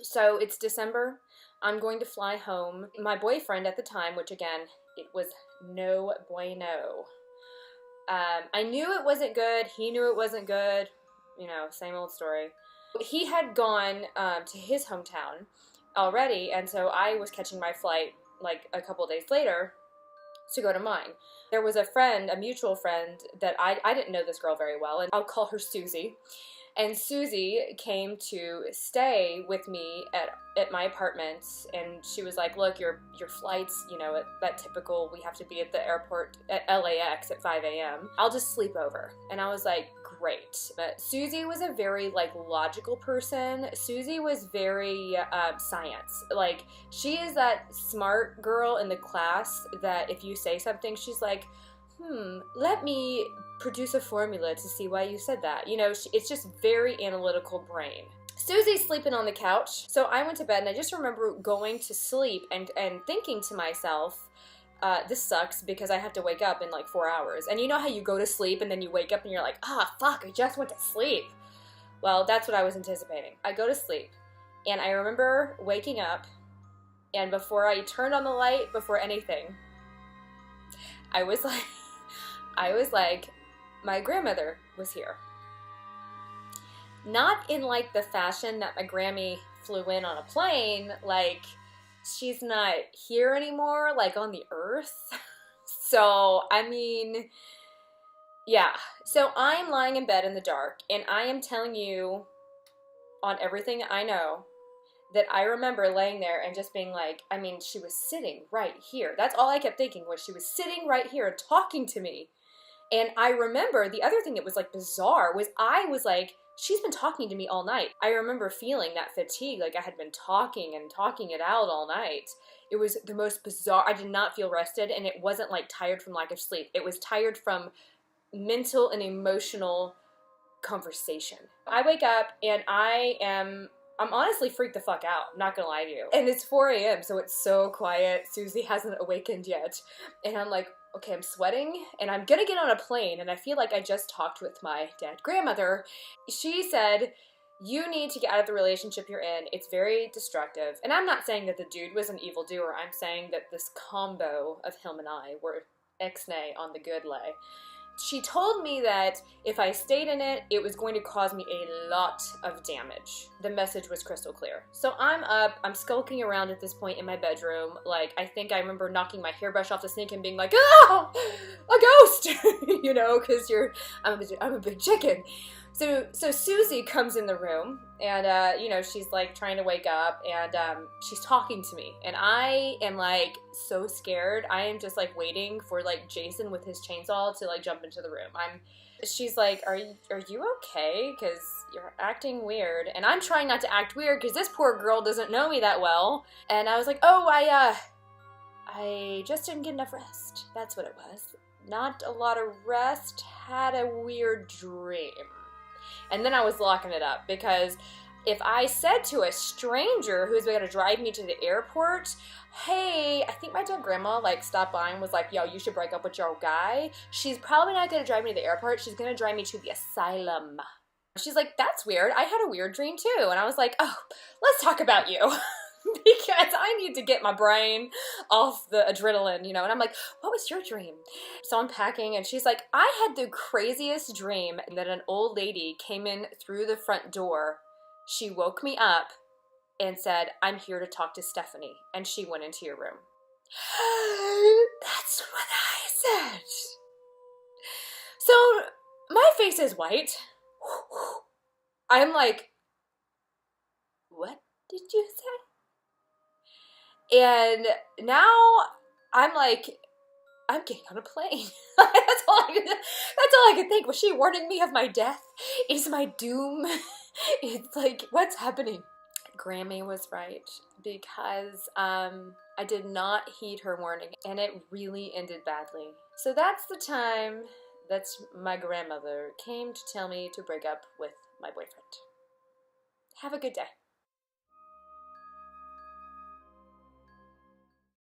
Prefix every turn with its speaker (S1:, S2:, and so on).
S1: So it's December. I'm going to fly home. My boyfriend at the time, which again, it was no bueno. I knew it wasn't good. He knew it wasn't good. You know, same old story. He had gone to his hometown already, and so I was catching my flight like a couple days later to go to mine. There was a friend, a mutual friend, that I didn't know this girl very well, and I'll call her Susie. And Susie came to stay with me at my apartment, and she was like, look, your flight's, you know, at that typical, we have to be at the airport at LAX at 5 a.m. I'll just sleep over. And I was like, great. But Susie was a very, like, logical person. Susie was very science. Like, she is that smart girl in the class that if you say something, she's like, let me produce a formula to see why you said that. You know, it's just very analytical brain. Susie's sleeping on the couch, so I went to bed, and I just remember going to sleep and thinking to myself, this sucks because I have to wake up in like 4 hours. And you know how you go to sleep and then you wake up and you're like, fuck, I just went to sleep. Well, that's what I was anticipating. I go to sleep, and I remember waking up, and before I turned on the light, before anything, I was like, my grandmother was here. Not in like the fashion that my Grammy flew in on a plane, like she's not here anymore, like on the earth. So, I mean, yeah. So I'm lying in bed in the dark, and I am telling you on everything I know that I remember laying there and just being like, I mean, she was sitting right here. That's all I kept thinking was she was sitting right here talking to me. And I remember the other thing that was like bizarre was I was like, she's been talking to me all night. I remember feeling that fatigue, like I had been talking and talking it out all night. It was the most bizarre. I did not feel rested, and it wasn't like tired from lack of sleep. It was tired from mental and emotional conversation. I wake up and I'm honestly freaked the fuck out, not gonna lie to you. And it's 4 a.m., so it's so quiet. Susie hasn't awakened yet. And I'm like, okay, I'm sweating, and I'm gonna get on a plane, and I feel like I just talked with my dead grandmother. She said, you need to get out of the relationship you're in. It's very destructive. And I'm not saying that the dude was an evildoer. I'm saying that this combo of him and I were ex-nay on the good lay. She told me that if I stayed in it, it was going to cause me a lot of damage. The message was crystal clear. So I'm up, I'm skulking around at this point in my bedroom. Like, I think I remember knocking my hairbrush off the sink and being like, ah, a ghost, you know, because I'm a big chicken. So Susie comes in the room, and, you know, she's, like, trying to wake up, and she's talking to me. And I am, like, so scared. I am just, like, waiting for, like, Jason with his chainsaw to, like, jump into the room. She's like, are you okay? Because you're acting weird. And I'm trying not to act weird because this poor girl doesn't know me that well. And I was like, oh, I just didn't get enough rest. That's what it was. Not a lot of rest. Had a weird dream. And then I was locking it up because if I said to a stranger who's going to drive me to the airport, hey, I think my dead grandma, like, stopped by and was like, yo, you should break up with your guy. She's probably not going to drive me to the airport. She's going to drive me to the asylum. She's like, that's weird. I had a weird dream too. And I was like, oh, let's talk about you. Because I need to get my brain off the adrenaline, you know. And I'm like, what was your dream? So I'm packing, and she's like, I had the craziest dream that an old lady came in through the front door. She woke me up and said, I'm here to talk to Stephanie. And she went into your room. That's what I said. So my face is white. I'm like, what did you say? And now I'm like, I'm getting on a plane. That's all I could think. Was she warning me of my death? Is my doom? It's like, what's happening? Grammy was right because I did not heed her warning, and it really ended badly. So that's the time that my grandmother came to tell me to break up with my boyfriend. Have a good day.